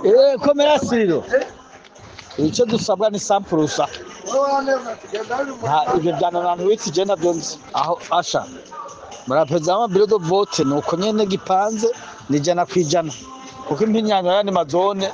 Komera siriro icyo dusabwa ni sampurusa ibyo byananana witsi genda byonze aho asha murapeza amabiro do vote nuko nyene gipanze ni jana kwijana kuko impinyanyo yani mazone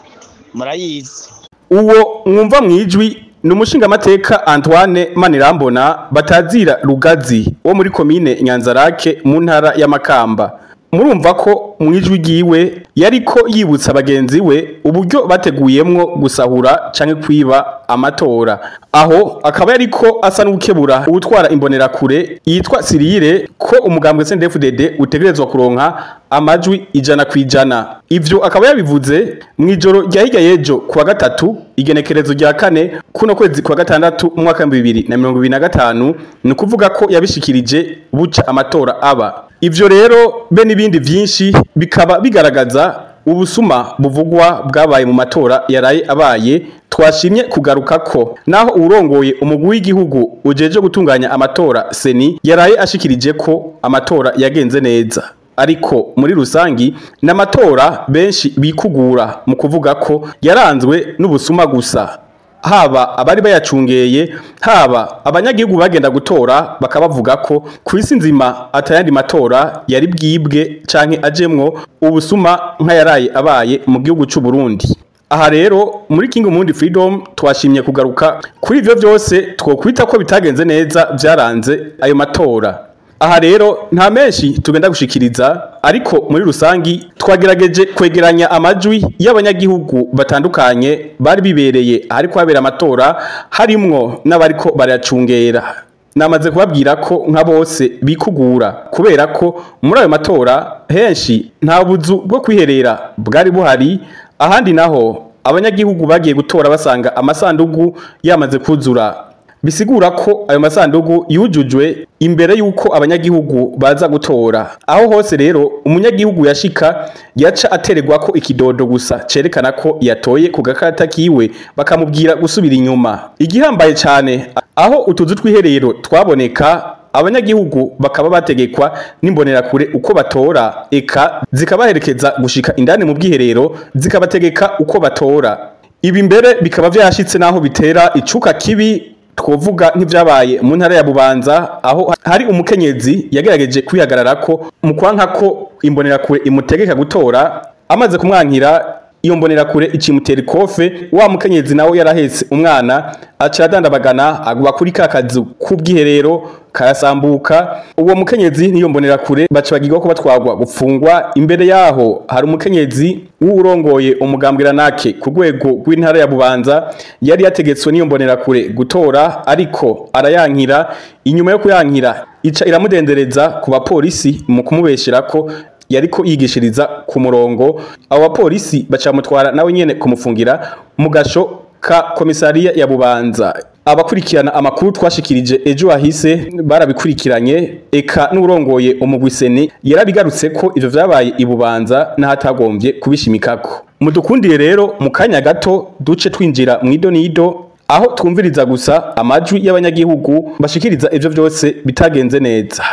murayizi. Uwo mwumva mwijwi ni umushingamateka Antoine Manirambona Batazira Rugazi wo muri komine Nyanzarake mu ntara ya Makamba. Murumva ko mwijwi giwe yariko yibutsa bagenzi we uburyo bateguyemwo gusahura canke kwiba amatora. Aho akaba yariko asa n'ukebura ubutwara imbonera kure yitwa Sirire ko umugambwe CNDD-FDD utegerezwa kuronka amajwi 100%. Ivyo akaba yabivuze mwijoro rya hirya yejo kuwa gatatu igenekerezo rya kane kuno kwezi kwa gatandatu mwaka 2025 ni kuvuga ko yabishikirije buca amatora aba. Ivyo rero be nibindi vyinshi bikaba bigaragaza ubusuma buvugwa bwabaye mu matora yaraye abaye. Twashimye kugaruka ko naho urongoye umugwi w'igihugu ujeje gutunganya amatora Seni yaraye ashikirije ko amatora yagenze neza, ariko muri rusangi n'amatora benshi bikugura mu kuvuga ko yaranzwe n'ubusuma gusa. Haba abari bayacungeye, haba abanyagihugu bagenda gutora bakabavuga ko kwisi nzima atayandi matora yari bwibwe canke ajemwo ubusuma nk'ayaraye abaye mu gihugu c'u Burundi. Aha rero muri King Umundi Freedom twashimye kugaruka kuri ivyo vyose twokwita ko bitagenze neza vyaranze ayo matora. Aha rero nta menshi tugenda gushikiriza, ariko muri rusangi twagerageje kwegeranya amajwi y'abanyagihugu batandukanye bari bibereye ariko habera amatora harimwo n'abariko baracungera. Namaze kubabwira ko nka bose bikugura kubera ko muri ayo matora henshi nta buzu bwo kwiherera bwari buhari, ahandi naho abanyagihugu bagiye gutora basanga amasandugu yamaze kuzura. Bisigura ko ayo masandugu yujujwe imbere yuko abanyagihugu baza gutora. Aho hose rero umunyagihugu yashika yaca atererwa ko ikidodo gusa cerekana ko yatoye ku gakarata kiwe bakamubwira gusubira inyuma. Igihambaye cyane aho utuzu twiherero twaboneka abanyagihugu bakaba bategekwa n'imbonera kure uko batora, eka zikabaherekeza gushika indani mu bwiherero zikabategeka uko batora. Ibi mbere bikaba vyashitse naho bitera icuka kibi. Twovuga nk'ivyabaye mu ntara ya Bubanza aho hari umukenyezi yagerageje kwihagarara ko mu kwanka ko imbonera kure imutegeka gutora, amaze kumwankira iyo mbonera kure icimutera ikofe. Wa mukenyezi nawo yarahetse umwana aca adandabagana agwa kuri kakazu kubwiherero karasambuka. Uwo mukenyezi niyo mbonera kure baca bagirwa ko batwagwa gufungwa. Imbere yaho hari umukenyezi w'urongoye umugambwe nake ku rwego rw'intara ya Bubanza yari yategetswe niyo mbonera kure gutora, ariko arayankira. Inyuma yo kuyankira ica iramudendereza ku bapolisi mu kumubeshera ko yariko yigishiriza ku murongo. Abo bapolisi bacamutwara nawe nyene kumufungira mu gasho ka komisariya ya Bubanza. Abakurikirana amakuru twashikirije ejo hahise barabikurikiranye, eka n'urongoye umugwi Seni yarabigarutse ko ivyo vyabaye i Bubanza n'ahatagombye kubishimikako. Mudukundiye rero mu kanya gato duce twinjira mu idonido aho twumviriza gusa amajwi y'abanyagihugu bashikiriza ivyo vyose bitagenze neza.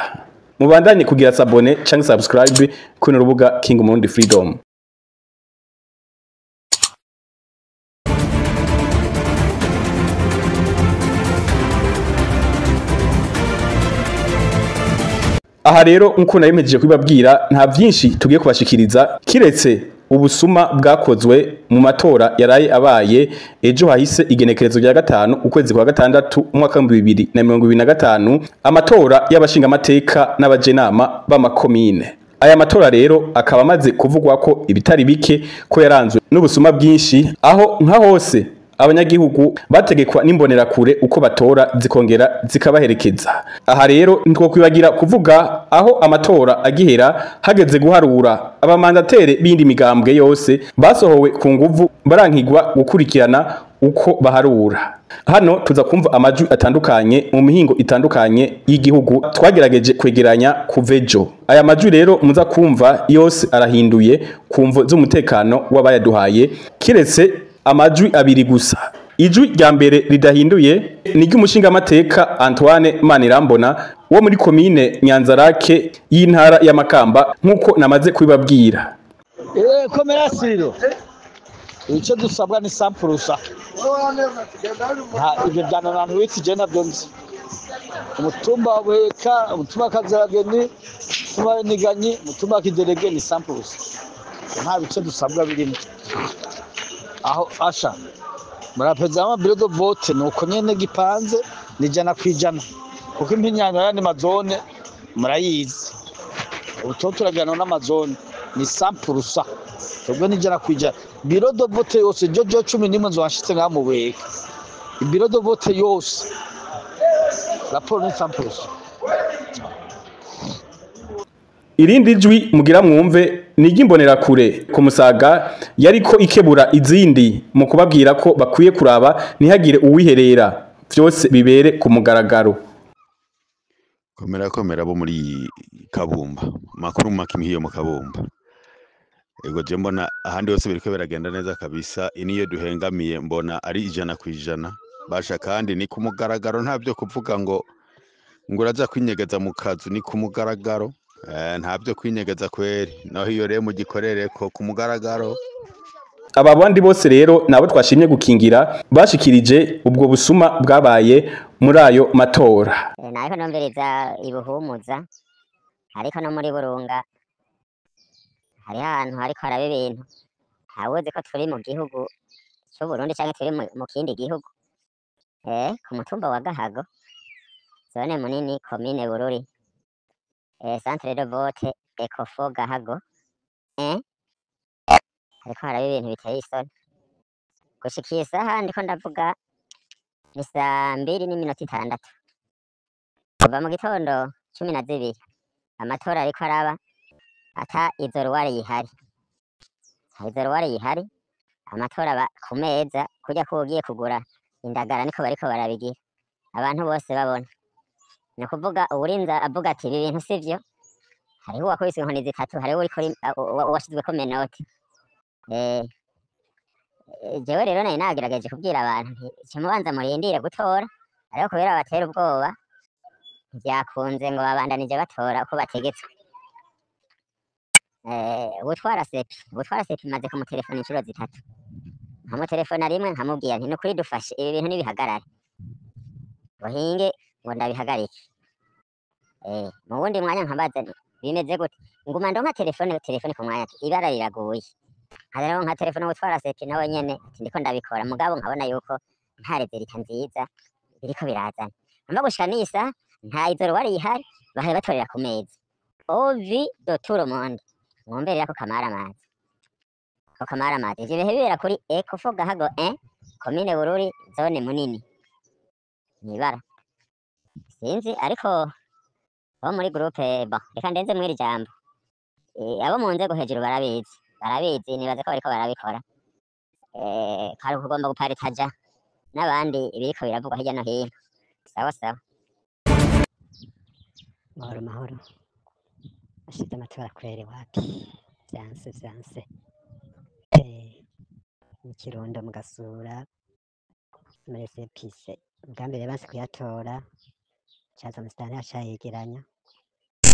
Mubandanye kugira sabone canke subscribe kuno rubuga King Umundi Freedom. Aha rero nkuko nayemejeje kwibabwira nta vyinshi tugiye kubashikiriza kiretse ubusuma bwakozwe mu matora yaraye abaye ejo hahise igenekerezo rya gatanu ukwezi kwa gatandatu umwaka 2025, amatora y'abashingamateka n'abajenama b'amakomine. Aya matora rero akaba amaze kuvugwa ko ibitari bike ko yaranzwe n'ubusuma bwinshi, aho nka hose abanyagihugu bategekwa n'imbonera kure uko batora zikongera zikabaherekeza. Aha rero ntwokwibagira kuvuga aho amatora agihera hageze guharura abamandatere bindi migambwe yose basohowe ku nguvu barankigwa gukurikirana uko baharura. Hano tuza kumva amajwi atandukanye mu mihingo itandukanye y'igihugu twagerageje kwegeranya kuvejo. Aya majwi rero muza kumva yose arahinduye kumvo z'umutekano w'abayaduhaye kiretse amajwi abiri gusa. Ijwi rya mbere ridahinduye ni ry'umushingamateka Antoine Manirambona wo muri komine Nyanzarake y'intara ya Makamba nkuko namaze kubibabwira. Komera siriro icyo dusabwa ni sampurusa ibyo byananana witsi je navyo nzi umutumba wa Buheka umutumba wa Kazarageni umutumba wa Niganyi umutumba wa Kiderege ni sampurusa nta bice dusabwa birimo aho asha murapeza amabiro do vote nuko nyene gipanze ni jana kwijana kuko impinyanyo y'andi mazone murayizi ubuto turagana n'amazone ni sampurusa twebwe ni jana kwijana biro do vote yose jojo 11 nzwashitse ngamu Buheka ibiro do vote yose raporo ni sampurusa. Irindi jwi mugira mwumve ni ry'imbonerakure ku Musaga yariko ikebura izindi mu kubabwira ko bakwiye kuraba ntihagire uwiherera vyose bibere ku mugaragaro. Komera bo muri Kabumba makuru makimihiyo mu Kabumba ego je mbona ahandi hose biriko biragenda neza kabisa iniyo duhengamiye mbona ari 100% basha kandi ni ku mugaragaro ntavyo kuvuga ngo uraza kwinyegeza mu kazu ni ku mugaragaro ntabyo kwinyegeza kweri naho iyo rero mu gikorere ko ku mugaragaro. Aba bandi bose rero nabo twashimye gukingira bashikirije ubwo busuma bwabaye muri ayo matora. Nariko nombereza ibuhumuza ariko no muri Burunga hari ahantu hariko harabe ibintu ntawoze ko turi mu gihugu cyo Burundi cyangwa turi mu kindi gihugu ku mutumba wa Gahago zone munini commune Bururi centre de vote Ecofo Gahago ariko harabe ibintu biteye isoni gushikiye isaha ndiko ndavuga ni 2:06 kuva mu gitondo 12 amatora ariko araba ata izoruware yihari amatora ba ku meza kujya ko ugiye kugura indagara niko bariko barabigira abantu bose babona no kuvuga uburinza avuga ati ibi bintu sivyo hariho wakubise inkoni zitatu hariho uri kuri washizwe ko menoti jewe rero nayo nagerageje kubwira abantu kimubanza murindire gutora ariko kubera batera ubwoba byakunze ngo babandanije batora uko bategetswe. Ubutwara sepi maze kumutelefona inshuro zitatu nkamutelefona rimwe nkamubwira nti nukuri dufashe ibi bintu nibihagarare bohinge ngo ndabihagarike mu wundi mwanya nkabaza bimeze gute nguma ndonka telefone ku mwanya ibara riraguye hariho nka telefone ubutwara sepi nawe nyene ndiko ndabikora mugabo nkabona yuko nta rezerita nziza biriko birazana amba gushika nisa nta izoruware yihari bahaye batorera ku meza ovi do tout le monde ngomberera ko kamara amazi ivyo bihe bibera kuri Ecofo Gahago commune Bururi zone munini nibara sinzi ariko bo muri groupe reka ndenze mwiri jambo abo mu nzego hejuru barabizi nibaze ko bariko barabikora kari kugomba guparitaja n'abandi ibiriko biravugwa hirya no hino sawa mahoro ashize amatora kwere wapi vyanse mu Kirundo mu Gasura muri sepise ubwa mbere banse kuyatora caza musitani yacayegeranya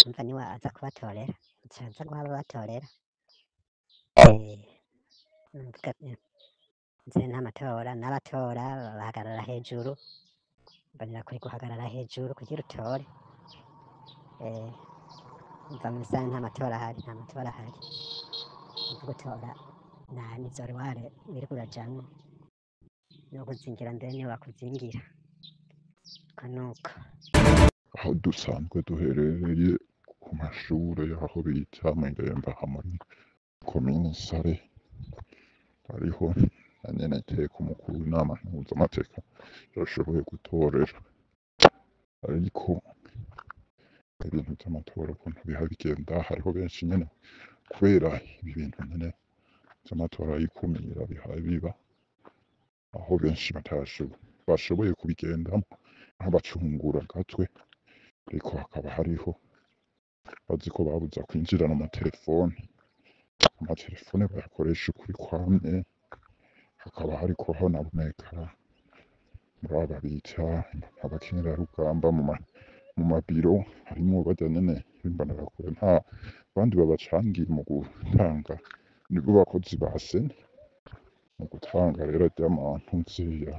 umva niwe aza kubatorera caza guhaba batorera nze n'amatora n'abatora bahagarara hejuru banira kuri guhagarara hejuru kugira utore umva musitani nta matora ahari gutora nta nizoruware biriko urajamwo no kuzingira mbere niwe bakuzingira kanuka aho dusanzwe duherereye ku mashure yaho bita Mwendemba hamwe komine Sare hariho nyene teka umukuru w'inama mpuzamategeko yashoboye gutorera ariko ibintu by'amatora ukuntu biha bigenda hariho benshi nyene kubera ibi bintu nyene by'amatora yikumira bihaye biba aho benshi bashoboye kubigendamo nk'abacungura gatwe ariko hakaba hariho bazi ko babuza kwinjirana amatelefone bayakoresha ukuri kwamye hakaba hariko honaboneka muri aba bita abakenyerarugamba mu mabiro harimo bajya nyene bimbonerakure nta bandi babacangiye mu gutanga nibwo bakozi ba seni mu gutanga rero ry'amantu nziya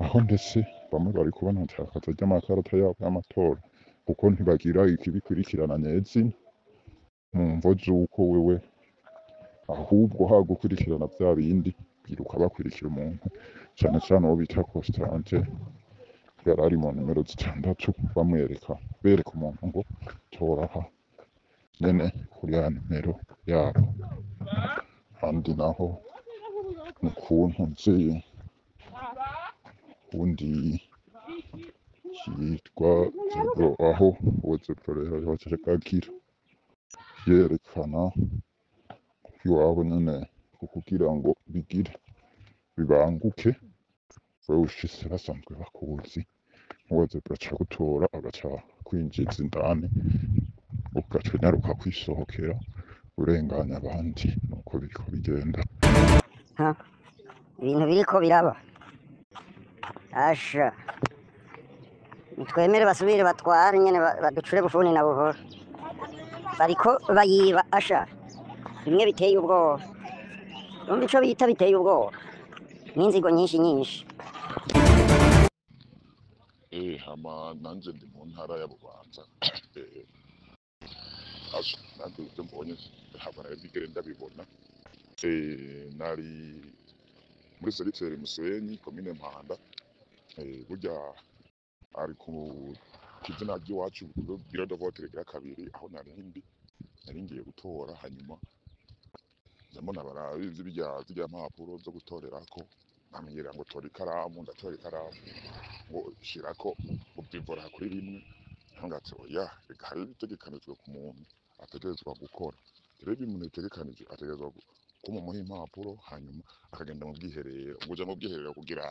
aho ndetse bamwe bari kubona ntakaza ry'amakarata yabo y'amatora kuko ntibagira ikibikurikirana neza mu mvo z'uko wewe ahubwo ha gukurikirana bya bindi biruka bakurikira umuntu cyane cyane uwo bita Constante yari ari mu nimero 6 bereka umuntu ngo tora aha nyene kuri ya nimero yabo kandi naho ukuntu nzi undi yitwa Zebro aho uwo Zebro rero yabaje kakira yerekana iwabo nyene kugira ngo bigire bibanguke wewe ushise basanzwe bakuzi uwo Zebro aca gutora agaca kwinjiza indani ugaca unyaruka kwisohokera urenganya abandi nuko biriko bigenda ibintu biriko biraba asha twemere basubire batware nyene baducure bufuni na buhoro bariko bayiba asha bimwe biteye ubwoba umva ico bita biteye ubwoba n'inzigo nyinshi hama nanje ndi mu ntara ya Bubanza asha nanje ivyo mbonye hama nabigere ndabibona nari muri Solitaire Musenyi komine Mpanda burya ari ku kizina ry'iwacu biro de vote rya kabiri aho nari ngiye gutora hanyuma ndabona barabizi bijya mpapuro zo gutorerako namenyera ngo tora ikaramu ndatora ikaramu ngo shirako ubivora kuri rimwe ntangatse oya reka hari bitegekanijwe ku muntu ategerezwa gukora rero umuntu bitegekanije ategerezwa kumuha impapuro hanyuma akagenda mu bwiherero ngo uja mu bwiherero kugira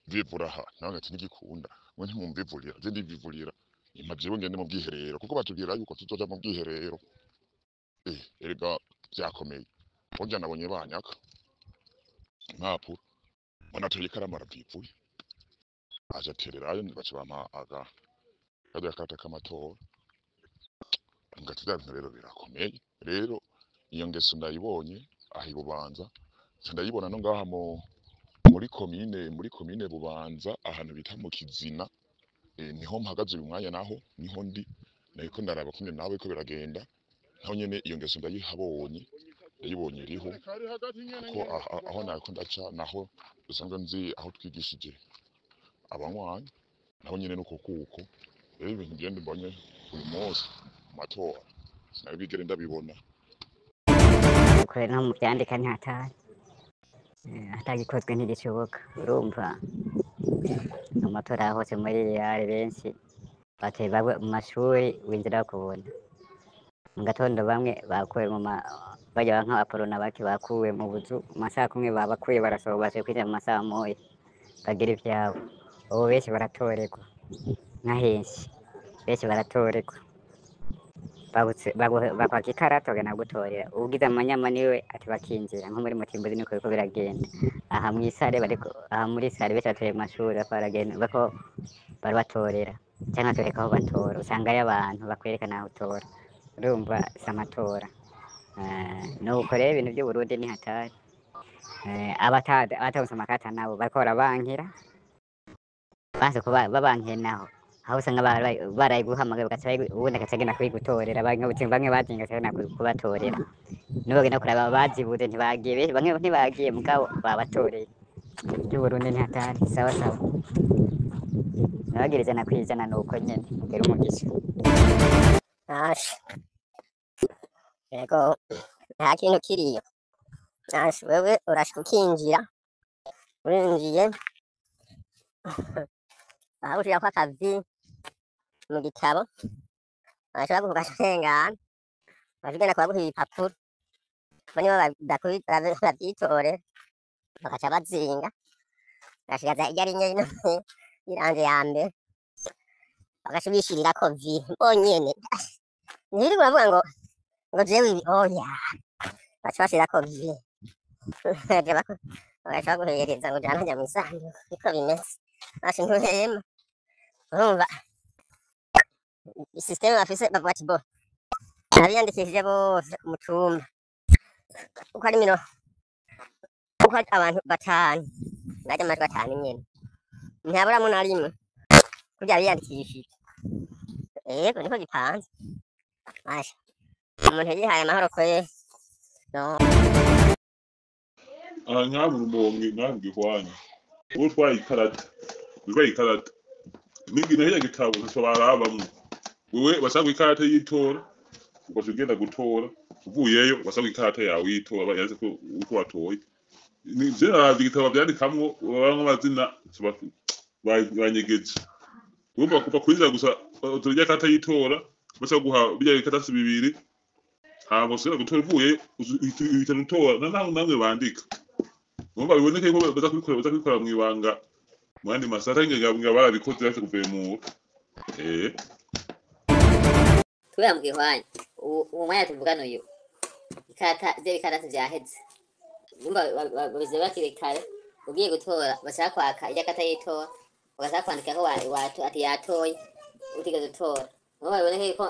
vivura aha nawe ati nigikunda we ntimumvivurira zindi bivurira imajewe ngende mu bwiherero kuko batubwira yuko tuzoja mu bwiherero erega byakomeye burya nabonye banyaka impapuro mbona tuye ikaramu aravivuye aje atererayo baca bampa kajya karata k'amatora ngati bya bintu rero birakomeye rero iyo ngeso ndayibonye aho Bubanza ndayibona no ngaha muri komine Bubanza ahantu bita mu Kizina niho mpagaze uyu mwanya naho niho ndi nariko ndaraba kumwe nawe ko biragenda naho nyene iyo ngeso ndayibonye iriho ko aho nako ndaca naho usanzwe nzi aho twigishije abanywanyi naho nyene nuko kuko rero ibintu ngende mbonye uyu munsi matora sinabigere ndabibona kure no mu byandika ntatari atagikozwe ntigishoboka urumva amatora hose muri real benshi bateye bagwe mu mashuri winjira kubona mu gatondo bamwe bakuwe bajya nk'abaporona bake bakuwe mu buzu masaha kumwe babakuye barasohoka baje kwinjira mu masaha moya bagira ivyabo ubu benshi baratorerwa nka henshi benshi baratorerwa bakwaka ikarata bagana gutorera ugize amanyama niwe ati bakinjira nko muri Mutimbuzi niko biriko biragenda aha mwisare bariko aha muri sare benshi batoye mu mashuri baragenda bako barabatorera cyangwa toreka aho batora usanga ari abantu bakwerekana aho utora urumva samatora nuko rero ibintu by'Uburundi ni hatari abatawusa amakata nabo bariko barabankira baze kuba babankiye naho aho usanga baraye guhamagara ugaca ubundi agacagenda kubigutorera bamwe batinga cyane kubatorera nubagenda kuraba bazibuze ntibagiye bamwe ntibagiye mugabo babatoreye by'Uburundi ni hatari sawa nabagiriza na kwijana nuko nyene ngera umugisha yego nta kintu kiriyo wewe urashika ukinjira urinjiye aho ushira kwa akazi mu gitabo ashobora kuvuga shengana bashigana kwa guha ibipapuro bani bavyitore bakaca bazinga gashigaza irya rinye iranje ya mbere bagaca bishirirako vi bonyene ntibiri kuravuga ngo jewe ibi oya baca bashirako vi bagaca baguhereza ngo jana njya mw'isanzu niko bimeze basi ntuhema urumva isysteme bafise bavuga ati bo abiyandikishije bose mu cumba uko ari uko abantu batanu ngaje amajwi atanu nyene ntihaburamwo na rimwe kurya biyandikishije yego niko gipanze asha umuntu yihaye amahoro kweri no aha nk'aha mu Rumonge nk'aha mu Gihwanya uwo utwaye ikarata witwaye ikarata n'ingine hirya gitabo ntaco barabamwo wewe basanga ikarata y'itora ugaca ugenda gutora uvuyeyo basanga ikarata yawe y'itora yanditse ko uko watoye je naravye igitabo vyandikamwo bamwe amazina banyegeje urumva kuva kwinjira gusa utorya ikarata y'itora baca guha birya bikatasi bibiri hama usubira gutora uvuyeyo uhitana utora ntaho namwe bandika urumva biboneke ko baza kubikora mw'ibanga mu yandi masata nga barabikoze bafite kuvemura kubera mu Gihwanya uwo mwanya tuvugana uyu ikarata vyaheze umva babize bakiri kare ugiye gutora bashaka kwaka ijakata y'itora bagashaka kwandikaho watu ati yatoye utigeze utora urumva biboneke ko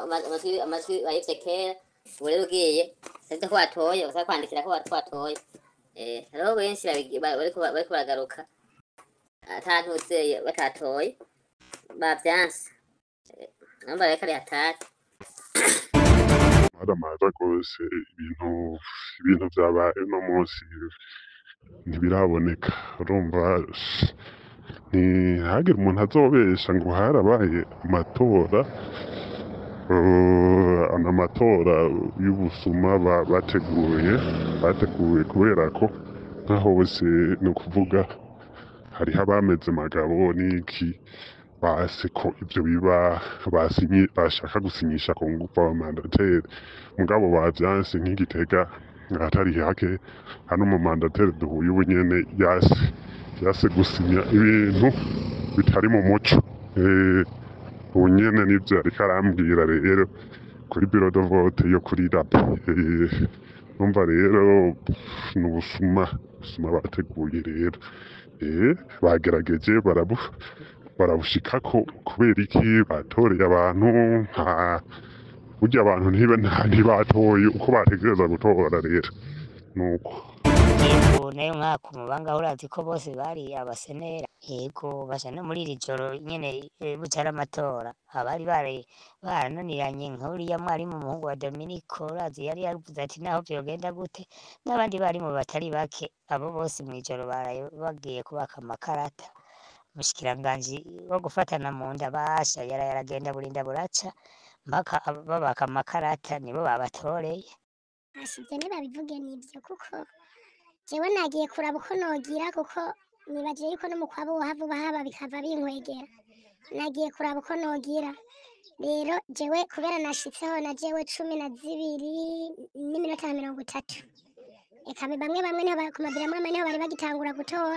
amajwi bayivye kera ubu rero ugiye sivyo ko watoye bashaka kwandikira ko watoye hariho benshi bariko baragaruka atantuzeye batatoye bavyanse urumva rero kari hatari Maramaza rwose ibintu vyabaye uno munsi ntibiraboneka urumva ntihagire umuntu azobesha ngo harabaye amatora amatora y'ubusuma bateguye kubera ko nka hose ni ukuvuga hariho abameze magabo n'iki base ko ivyo biba bashaka gusinyisha ku ngufu abamandateri mugabo bavyanse nk'Igitega atari hake hano mu mandateri duhuye ubu nyene yase gusinya ibintu bitari mu muco ubu nyene nivyo ariko arambwira rero kuri bureau de vote yo kuri RAB numva rero n'ubusuma bateguye rero bagerageje barabushikako kubera iki batoreye abantu burya abantu ntibatoye uko bategereza gutora rero nuko yego nayo mwaka umubanga urazi ko bose bari abasenera yego basha no muri iri joro nyene bucara amatora abari barananiranye nk'uriya mwarimu umuhungu wa Dominico urazi yari yavuze ati naho vyogenda gute n'abandi barimu batari bake abo bose mw'ijoro bagiye kubaka amakarata umushikiranganji wo gufatana mu nda basha yaragenda burinda buraca mpaka babaka amakarata nibo babatoreye ashivye ntibabivuge n'ivyo kuko jewe nagiye kuraba uko nogira kuko nibagiye yuko n'umukwabo wohava haba bikava binkwegera nagiye kuraba uko nogira rero jewe kubera nashitseho na jewe 12:30 eka bamwe niho ku mabiro amwe niho bari bagitangura gutora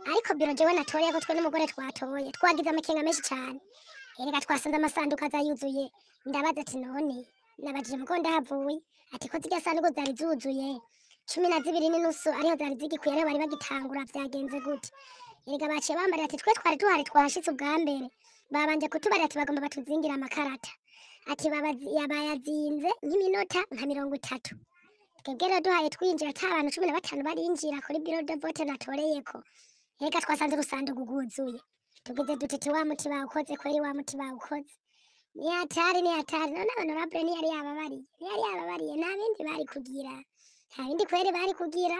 ariko biro jewe natoreye ko twe n'umugore twatoye twagize amakenga menshi cyane erega twasanze amasanduka azayuzuye ndabaza ati none nabajije muko ndahavuye ati ko zirya sanduku zari zuzuye 12:30 ariho zari zigikuye ariho bari bagitangura vyagenze gute erega baciye bambarira ati twe twari tuhari twahashitse ubwa mbere babanje kutubarira ati bagomba batuzingira amakarata ati yabayazinze nk'iminota nka 30 twebwe duhaye twinjira ata abantu 15 barinjira kuri bureau de vote natoreyeko erega twasanze urusanduku rwuzuye tugize dutete wa muti bawukoze kweri wa muti bawukoze ni hatari none honorable yari yababariye nta bindi bari kugira nta bindi kweri bari kugira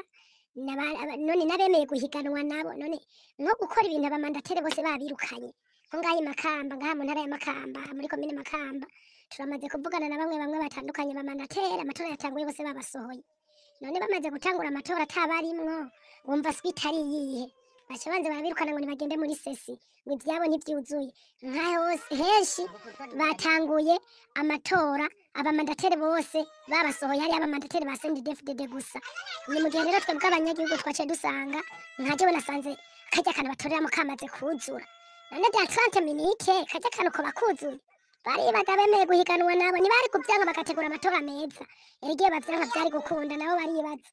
none nabemeye guhiganwa nabo none nko gukora ibintu abamandatere bose babirukanye nko ngaho Makamba ngaha mu ntara ya Makamba muri komine Makamba turamaze kuvugana na bamwe batandukanye bamandatere amatora yatanguye bose babasohoye none bamaze gutangura amatora atabarimwo wumva switari yihe baca banze barabirukana ngo nibagende muri sesi ngo ivyabo ntivyuzuye nkaho hose henshi batanguye amatora abamandatere bose babasohoye hari abamandatere ba CNDD-FDD gusa ni mu gihe rero twebwe abanyagihugu twaciye dusanga nkajewe nasanze kajya kana batoreramo kamaze kuzura none bya 30 minutes kajya kana ko bakuzuye baribaga bemeye guhiganwa nabo ntibari kuvyanga bagategura amatora meza erigiye bavyanka vyari gukunda nabo baribaza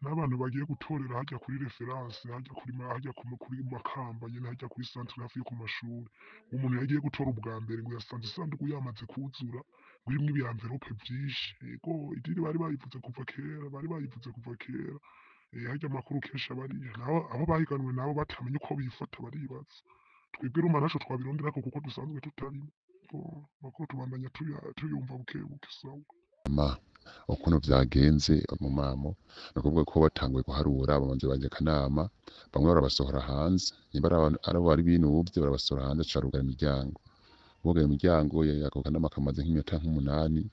n'abantu bagiye gutorera hajya kuri reference hajya kuri Makamba nyene hajya kuri centre hafi yo ku mashuri umuntu yagiye gutora ubwa mbere ngo yasanze isanduku yamaze kuzura ngwimwe ibyamverope byinshi yego idini bari bayivuze kuva kera harya amakuru kenshi abariya abo bahiganwe nabo batamenye uko bifata baribaza twebwe ruma naco twabironderako kuko dusanzwe tutarimo makuru tubandanya tuyumva bukebuke sawa ukuntu vyagenze mu mamo nakuvuga ko batanguye guharura bamanze baje kanama bamwe barabasohora hanze nimba ari bari binuvye barabasohora hanze carugara imiryango bugara imiryango yako kanama kamaze nk'iminota nk'umunani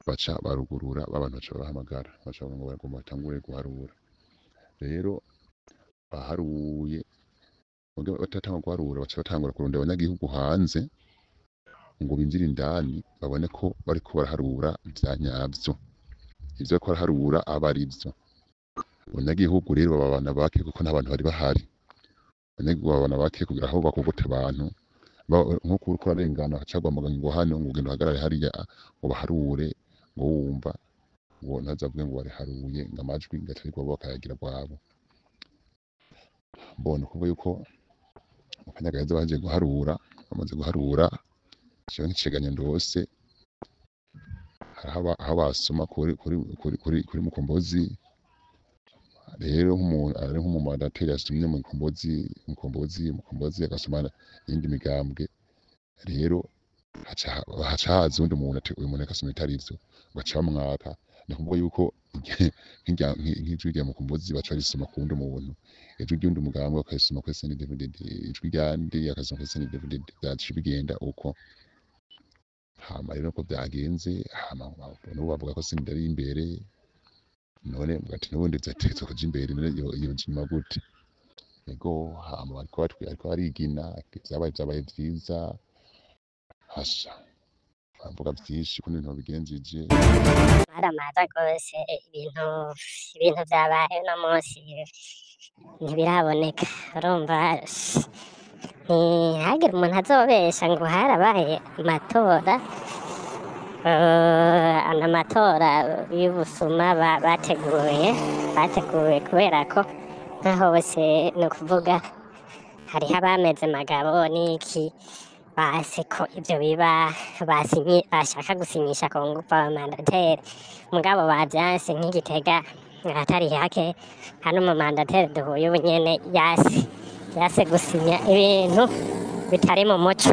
baca barugurura abantu baca bahamagara baca ngo bagomba batangure guharura rero baharuye batatanga guharura baca batangura kurondera abanyagihugu hanze ngo binjire indani babone ko bariko baraharura ivyanyavyo ivyo ko baraharura abarivyo abanyagihugu rero babana bake kuko nta bantu bari bahari abanyagihugu babana bake kugira aho bakogote abantu nkuko uriko arengana acagwa ngo hano ngo ugenda uhagarare hariya ngo baharure ngo wumva ngo ntazavuge ngo bariharuye ngo amajwi ngacarirwa bakayagira bwabo mbona kuvuga yuko akanyagaza baje guharura bamaze guharura cyo nk'iceganya ndose aho basoma kuri mukombozi rero nk'umuntu ari nk'umumandateri yasumye mu mukombozi agasoma indi migambwe rero haca haza undi muntu ati uyu muntu akasoma itarivyo baca bamwaka ni kuvuga yuko nk'ijwi rya mukombozi baca risoma ku wundi muntu ijwi ry'undi mugambwe akayisoma kuri SNDD ijwi ryandi akasoma kuri SNDD byaca bigenda uko hama rero ko byagenze hama n'ubu bavuga ko sindari imbere none bwati n'ubundi zatetse kuja imbere iyo njima gute ego hama ariko arigina byabaye vyiza hasha bavuga vyinshi kuko ibintu bigenjeje baramaza rwose ibintu vyabaye uno munsi ntibiraboneka urumva ntihagire umuntu azobesha ngo harabaye amatora amatora y'ubusuma bateguye kubera ko nkaho bose ni ukuvuga hariho abameze magabo n'iki base ko ibyo biba bashaka gusinyisha ku ngufu abamandateri mugabo bavyanse nk'Igitega atari hake hano umumandateri duhuye ubu nyene yase gusinya ibintu bitari mu muco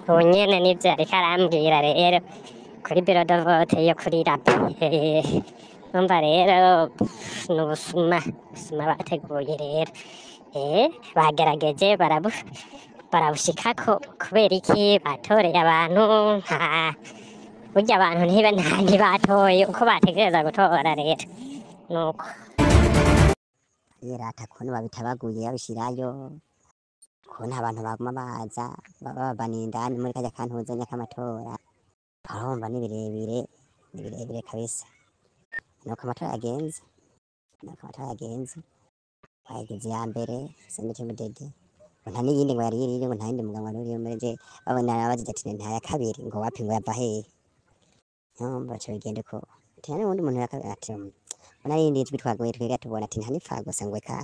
ubu nyene nivyo ariko arambwira rero kuri biro de vote yo kuri rapi numva rero ni ubusuma bateguye rero bagerageje barabushikako kubera iki batoreye abantu burya abantu ntibatoye uko bategereza gutora rero nuko yerata kuntu babitabaguye babishirayo kuntu abantu baguma baza babaniye indani muri kajya kantuzanya k'amatora arumva ni birebire kabisa nuko amatora yagenze bagize ya mbere SNDD nta n'iyindi ngo yari iri ngo nta yindi muganga wari uri muri je babona abagize ati nta ya kabiri ngo wapi ngo yava hehe baca bigende ko tena n'undi muntu ati bona yindi ijwi twagoye twega tubona ati nta nipfa gusa ngo eka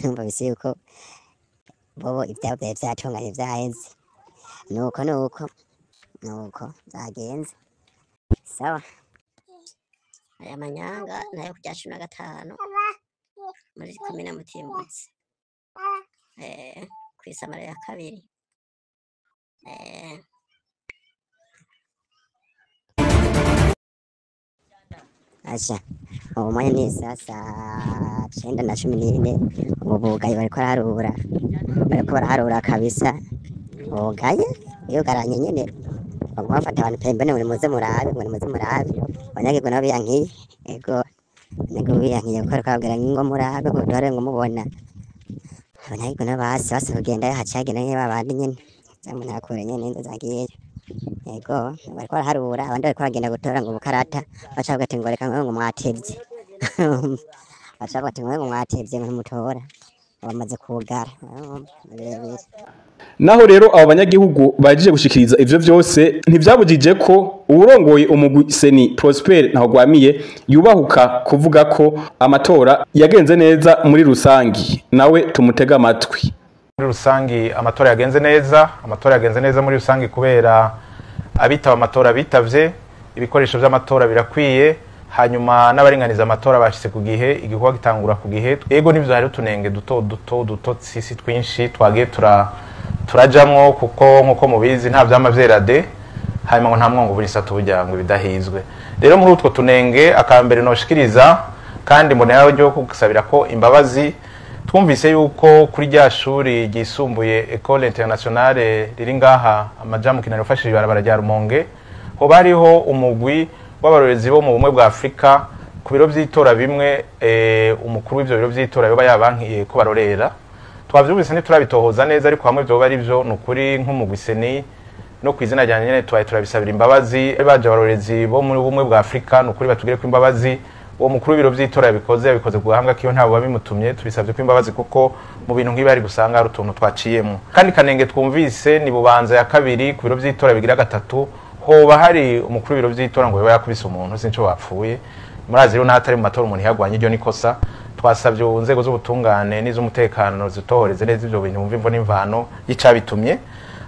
numva bise yuko bobo ibyabo byatunganye vyaheze nuko zagenze sawa aya manyanga nayo kujya 15 muri komine Mutimbutse kwisamara ya kabiri Asha ubu mwanya ni sasa 9:14 ubugaye bariko baraharura kabisa ubugaye iyo garanye nyene baguma bafata abantu pembene muri muze murabe abanyagirwa nabo biyankiye ego nego biyankiye gukora kabwira ngo murabe ko dore ngo mubona abanyagirwa nabo basi kugenda hacagenda nyene babandi nyene zamuntu akore nyene ndo zagiye ego bariko baraharura abandi bariko bagenda gutora ngo bukarata bacavuga ati ngo reka ngo mwatevye bacavuga ati ngo mwatevye ngo mutora bamaze kugara naho rero abo banyagihugu bajije gushikiriza ivyo vyose ntivyabujije ko urongoye umugwi Seni Prosper Ntahogwamiye yubahuka kuvuga ko amatora yagenze neza muri rusangi nawe tumutega amatwi muri rusangi amatora yagenze neza muri rusangi kubera abitaba amatora bitavye, ibikoresho vy'amatora birakwiye, hanyuma n'abaringaniza amatora bashitse ku gihe, igikorwa gitangura ku gihe. Ego nivyo hari utunenge duto sisi twinshi twagiye turajamwo, kuko nkuko mubizi nta vyama vyerade, hanyuma ngo nta mwongo burisa tubujya ngo bidahizwe. Rero muri utwo tunenge akambere noshikiriza kandi mbonera ryo kugisabira ko imbabazi. Twumvise yuko kuri rya shuri ryisumbuye École Internationale riri ngaha amajamu kinaro fashije barabara rya Rumonge, ho bariho umugwi w'abarorezi bo mu bumwe bwa Afrika ku biro vy'itora bimwe, umukuru w'ivyo biro vy'itora yoba yabankiye ko barorera. Twavyumvise ntiturabitohoza neza, ariko hamwe byo bari byo nukuri nk'umugwi seni no kwizina rya nyene turabisabira imbabazi. Baje abarorezi bo mu bumwe bwa Afrika nukuri batugire ko imbabazi. Uwo mukuru w'ibiro vy'itora yabikoze guhanga kiyo ntabwo babimutumye, tubisabye ko imbabazi kuko mu bintu nk'ibi ari gusanga hari utuntu twaciyemo. Kandi kanenge twumvise ni Bubanza ya kabiri ku biro vy'itora bigira gatatu, hoba hari umukuru w'ibiro vy'itora ngo yoba yakubise umuntu sinco bapfuye. Murazi rero natari mu matora umuntu yagwanye iryo nikosa. Twasabye inzego z'ubutungane n'iz'umutekano zitohoreze neza ivyo bintu mumva imvo n'imvano yicabitumye.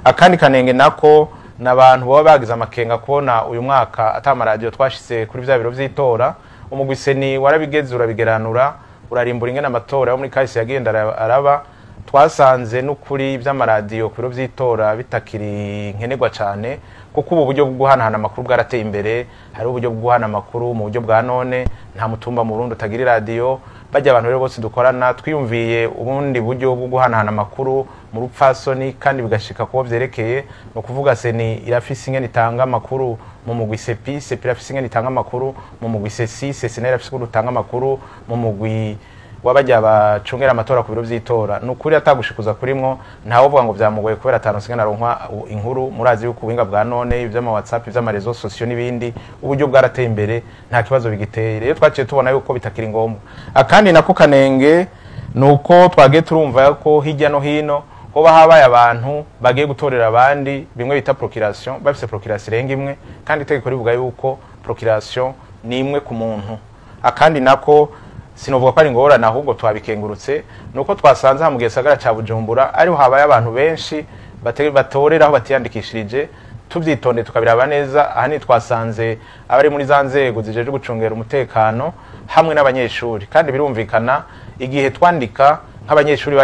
Akandi kanenge nako n'abantu baba bagize amakenga kubona uyu mwaka atamaradio twashitse kuri vya biro vy'itora. Umugwi seni warabigeze urabigeranura, urarimbura ingene amatora yo muri kahise yagenda araba. Twasanze n'ukuri vy'amaradiyo ku biro vy'itora bitakiri nkenerwa cane, kuko ubu buryo bwo guhanahana amakuru bwarateye imbere. Hari uburyo bwo guhana amakuru mu buryo bwa none, nta mutumba mu Burundi utagira radio. Bajya abantu rero bose dukorana twiyumviye ubundi buryo bwo guhanahana amakuru mu rupfasoni kandi bigashika kubo vyerekeye. No kuvuga seni irafise ingene itanga amakuru mu mugwi sepi irafise ingene itanga amakuru mu mugwi sesi irafise gutanga amakuru mu mugwi wabajya bacungera amatora ku biro vy'itora. Nukuri atagushikuza kurimwo ntawo vuga ngo vyamugoye kubera ataronse naronkwa inkuru. Murazi yuko ubinga bwa none ivy'ama WhatsApp ivy'ama réseaux sociaux n'ibindi uburyo bwarateye imbere, nta kibazo bigiteye. Rero twaciye tubona yuko bitakiri ngombwa. Akandi nako kanenge nuko twagiye turumva yuko hirya no hino hoba habaye abantu bagiye gutorera abandi bimwe bita procuration, bafise procuration irenga imwe, kandi itegeko rivuga yuko procuration ni imwe ku muntu. Akandi nako sinovuga ko ari ngorana, ahubwo twabikengurutse nuko twasanze ha mu gisagara ca Bujumbura ariho habaye abantu benshi batorera aho batiyandikishirije. Tuvyitonde tukabiraba neza. Aha ni twasanze abari muri za nzego zijeje gucungera umutekano hamwe n'abanyeshuri, kandi birumvikana igihe twandika nk'abanyeshuri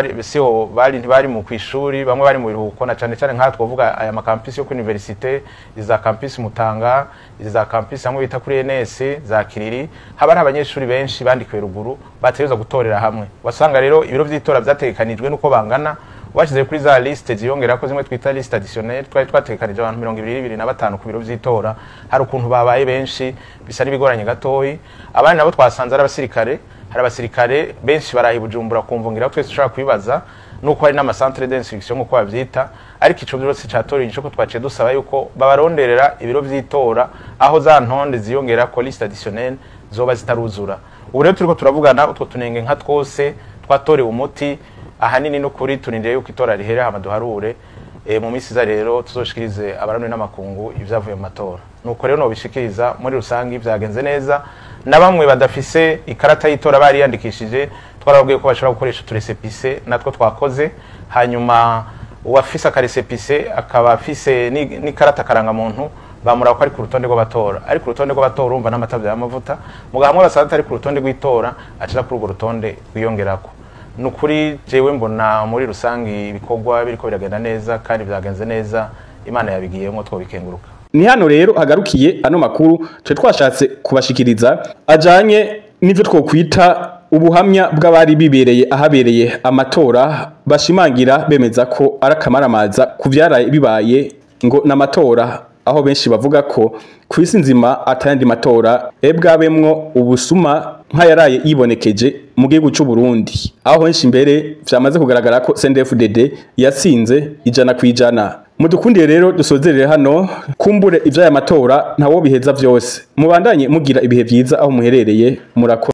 ntibari mu kwishuri, bamwe bari mu biruhuko, na cyane cyane nka twovuga aya makampisi yo ku universite, iza campus Mutanga, iza campus hamwe bita kuri NS za Kiriri, haba ari abanyeshuri benshi bandikiwe ruguru batereza gutorera hamwe. Wasanga rero ibiro vy'itora vyatekanijwe nuko bangana, washize kuri za liste ziyongera ko zimwe twita liste additionnelle, twari twatekanije abantu 225 ku biro vy'itora. Hari ukuntu babaye benshi bisa n'ibigoranye gatoyi. Abandi nabo twasanze ari abasirikare, hari abasirikare benshi barahi Bujumbura, kumvungira twese ushaka kwibaza nuko hari n'ama centre d'instruction uko bavyita. Ariko ico byose catorije cyo twaciye dusaba yuko babaronderera ibiro vy'itora aho za ntonde ziyongera ko liste additionnelle zoba zitaruzura. Ubu rero turiko turavugana utwo tunenge nka twose twatorewe umuti. Ahanini no kuri turindire yuko itora rihera amaduharure mu misi za rero tuzoshikirize abarundi n'amakungu ivyavuye mu matora. Nuko rero no bishikiriza muri rusangi vyagenze neza. Na bamwe badafise ikarata y'itora bari yandikishije twarabwiye ko bashobora gukoresha turesepise, natwo twakoze. Hanyuma uwafise akaresepise akaba afise n'ikarata karanga muntu bamura ko ari ku rutonde rw'abatora. Ari ku rutonde rw'abatora urumva n'amatavya y'amavuta, mugahamwe basanta ari ku rutonde rw'itora acira kuri urwo rutonde rwiyongerako. Nukuri jewe mbona muri rusangi ibikorwa biriko biragenda neza kandi byagenze neza, Imana yabigiyemo twobikenguruka. Ni hano rero hagarukiye ano makuru twe twashatse kubashikiriza ajanye n'ivyo twokwita ubuhamya bw'abari bibereye ahabereye amatora, bashimangira bemeza ko arakamaramaza kuvyaraye bibaye ngo n'amatora, aho benshi bavuga ko kwisi nzima atandi matora ebwabemwo ubusuma nk'ayaraye yibonekeje mu gihugu cy'u Burundi, aho henshi imbere vyamaze kugaragara ko CNDD-FDD yatsinze 100%. Mudukundiye rero dusozerere hano, kumbure ivy'aya matora ntawo biheza vyose. Mubandanye mugira ibihe vyiza aho muherereye. Murako